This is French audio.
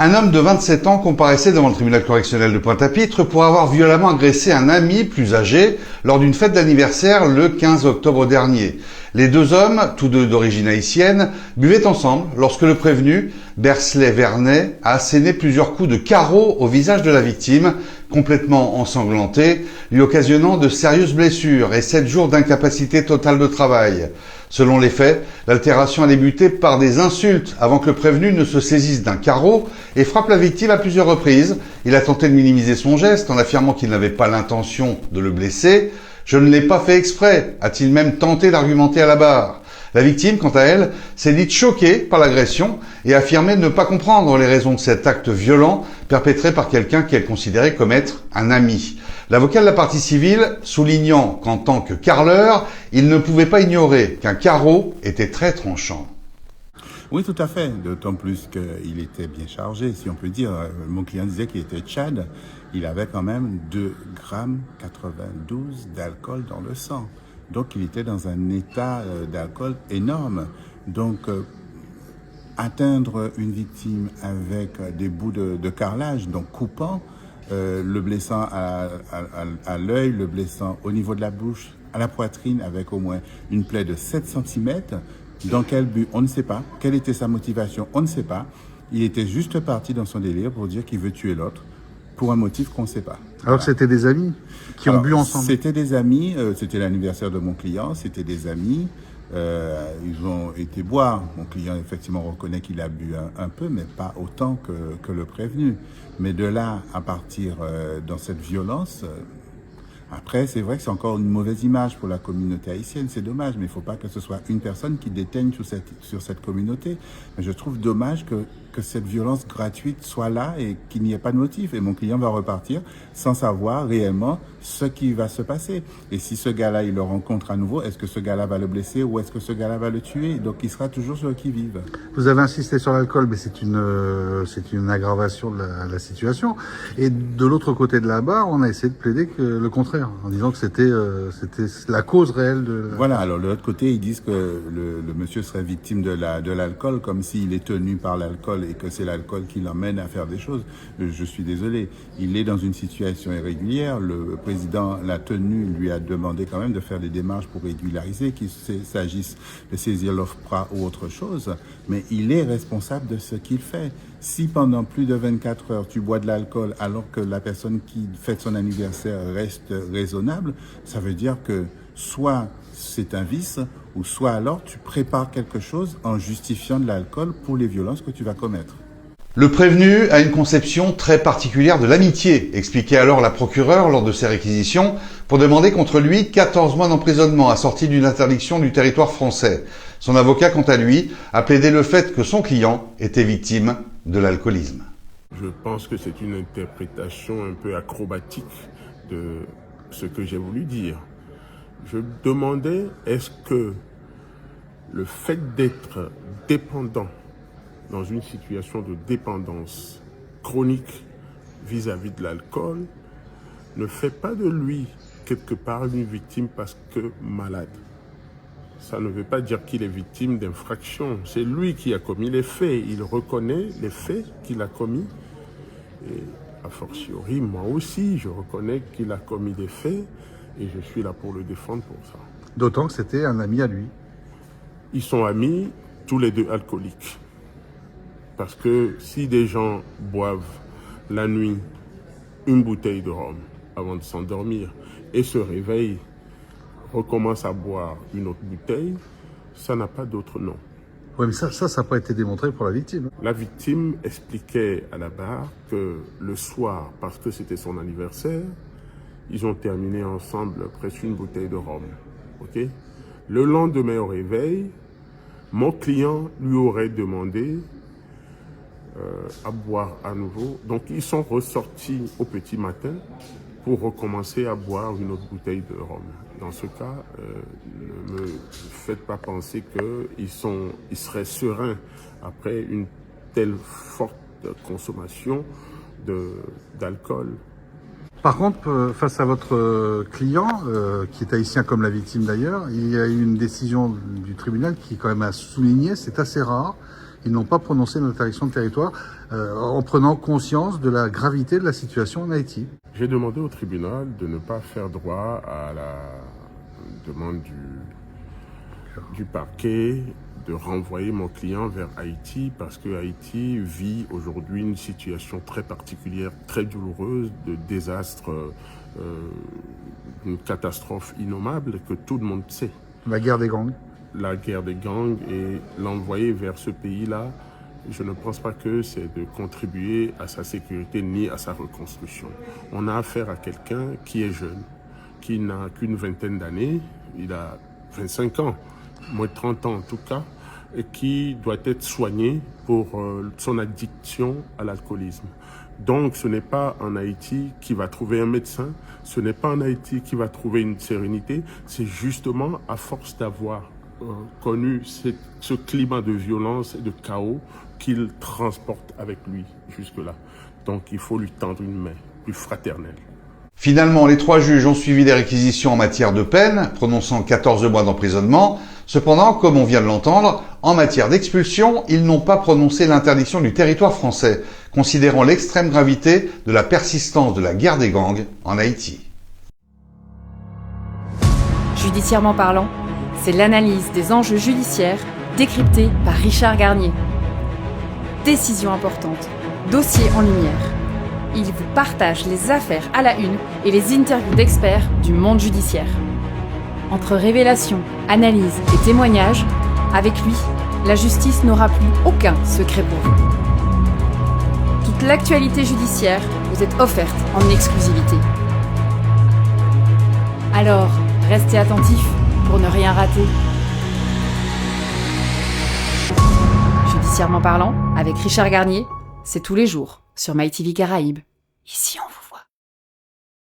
Un homme de 27 ans comparaissait devant le tribunal correctionnel de Pointe-à-Pitre pour avoir violemment agressé un ami plus âgé lors d'une fête d'anniversaire le 15 octobre dernier. Les deux hommes, tous deux d'origine haïtienne, buvaient ensemble lorsque le prévenu, Bersley Vernet, a asséné plusieurs coups de carreau au visage de la victime, complètement ensanglanté, lui occasionnant de sérieuses blessures et 7 jours d'incapacité totale de travail. Selon les faits, l'altération a débuté par des insultes avant que le prévenu ne se saisisse d'un carreau et frappe la victime à plusieurs reprises. Il a tenté de minimiser son geste en affirmant qu'il n'avait pas l'intention de le blesser. « Je ne l'ai pas fait exprès », a-t-il même tenté d'argumenter à la barre. La victime, quant à elle, s'est dite choquée par l'agression et a affirmé ne pas comprendre les raisons de cet acte violent perpétré par quelqu'un qu'elle considérait comme être un ami. L'avocat de la partie civile soulignant qu'en tant que carreleur, il ne pouvait pas ignorer qu'un carreau était très tranchant. Oui, tout à fait, d'autant plus qu'il était bien chargé, si on peut dire. Mon client disait qu'il était Tchad, il avait quand même 2,92 grammes d'alcool dans le sang. Donc il était dans un état d'alcool énorme. Donc atteindre une victime avec des bouts de carrelage, donc coupant, le blessant à l'œil, le blessant au niveau de la bouche, à la poitrine, avec au moins une plaie de 7 cm. Dans quel but? On ne sait pas. Quelle était sa motivation? On ne sait pas. Il était juste parti dans son délire pour dire qu'il veut tuer l'autre pour un motif qu'on ne sait pas. Alors c'était des amis qui ont bu ensemble? C'était des amis, c'était l'anniversaire de mon client, c'était des amis. Ils ont été boire. Mon client, effectivement, reconnaît qu'il a bu un peu, mais pas autant que le prévenu. Mais de là à partir dans cette violence... Après, c'est vrai que c'est encore une mauvaise image pour la communauté haïtienne, c'est dommage, mais il ne faut pas que ce soit une personne qui déteigne sur cette communauté. Mais je trouve dommage que cette violence gratuite soit là et qu'il n'y ait pas de motif. Et mon client va repartir sans savoir réellement ce qui va se passer. Et si ce gars-là, il le rencontre à nouveau, est-ce que ce gars-là va le blesser ou est-ce que ce gars-là va le tuer? Donc il sera toujours sur le qui-vive. Vous avez insisté sur l'alcool, mais c'est une aggravation de la situation. Et de l'autre côté de la barre, on a essayé de plaider que le contraire, en disant que c'était la cause réelle de... Voilà, alors de l'autre côté, ils disent que le monsieur serait victime de l'alcool, comme s'il est tenu par l'alcool et que c'est l'alcool qui l'emmène à faire des choses. Je suis désolé, il est dans une situation irrégulière. Le président l'a tenu, lui a demandé quand même de faire des démarches pour régulariser, qu'il s'agisse de saisir l'OFPRA ou autre chose, mais il est responsable de ce qu'il fait. Si pendant plus de 24 heures, tu bois de l'alcool alors que la personne qui fête son anniversaire reste raisonnable, ça veut dire que soit c'est un vice, ou soit alors tu prépares quelque chose en justifiant de l'alcool pour les violences que tu vas commettre. Le prévenu a une conception très particulière de l'amitié, expliquait alors la procureure lors de ses réquisitions, pour demander contre lui 14 mois d'emprisonnement assorti d'une interdiction du territoire français. Son avocat, quant à lui, a plaidé le fait que son client était victime de l'alcoolisme. Je pense que c'est une interprétation un peu acrobatique de ce que j'ai voulu dire. Je demandais, est-ce que le fait d'être dépendant dans une situation de dépendance chronique vis-à-vis de l'alcool ne fait pas de lui quelque part une victime parce que malade. Ça ne veut pas dire qu'il est victime d'infraction. C'est lui qui a commis les faits. Il reconnaît les faits qu'il a commis. Et a fortiori, moi aussi, je reconnais qu'il a commis des faits et je suis là pour le défendre pour ça. D'autant que c'était un ami à lui. Ils sont amis, tous les deux alcooliques. Parce que si des gens boivent la nuit une bouteille de rhum avant de s'endormir et se réveillent, recommencent à boire une autre bouteille, ça n'a pas d'autre nom. Oui, mais ça n'a pas été démontré pour la victime. La victime expliquait à la barre que le soir, parce que c'était son anniversaire, ils ont terminé ensemble presque une bouteille de rhum. Okay? Le lendemain au réveil, mon client lui aurait demandé à boire à nouveau. Donc ils sont ressortis au petit matin pour recommencer à boire une autre bouteille de rhum. Dans ce cas, ne me faites pas penser qu'ils seraient sereins après une telle forte consommation d'alcool. Par contre, face à votre client, qui est haïtien comme la victime d'ailleurs, il y a eu une décision du tribunal qui quand même a souligné, c'est assez rare, ils n'ont pas prononcé l'interdiction de territoire en prenant conscience de la gravité de la situation en Haïti. J'ai demandé au tribunal de ne pas faire droit à la demande du parquet de renvoyer mon client vers Haïti parce que Haïti vit aujourd'hui une situation très particulière, très douloureuse, de désastre, d'une catastrophe innommable que tout le monde sait. La guerre des gangs. La guerre des gangs, et l'envoyer vers ce pays-là, je ne pense pas que c'est de contribuer à sa sécurité ni à sa reconstruction. On a affaire à quelqu'un qui est jeune, qui n'a qu'une vingtaine d'années, il a 25 ans, moins de 30 ans en tout cas, et qui doit être soigné pour son addiction à l'alcoolisme. Donc ce n'est pas en Haïti qu'il va trouver un médecin, ce n'est pas en Haïti qu'il va trouver une sérénité, c'est justement à force d'avoir connu ce climat de violence et de chaos qu'il transporte avec lui jusque-là. Donc il faut lui tendre une main plus fraternelle. Finalement, les 3 juges ont suivi les réquisitions en matière de peine, prononçant 14 mois d'emprisonnement. Cependant, comme on vient de l'entendre, en matière d'expulsion, ils n'ont pas prononcé l'interdiction du territoire français, considérant l'extrême gravité de la persistance de la guerre des gangs en Haïti. Judiciairement parlant, c'est l'analyse des enjeux judiciaires décryptée par Richard Garnier. Décision importante, dossier en lumière. Il vous partage les affaires à la une et les interviews d'experts du monde judiciaire. Entre révélations, analyses et témoignages, avec lui, la justice n'aura plus aucun secret pour vous. Toute l'actualité judiciaire vous est offerte en exclusivité. Alors, restez attentifs pour ne rien rater. Judiciairement parlant, avec Richard Garnier, c'est tous les jours sur MyTV Caraïbes. Ici, on vous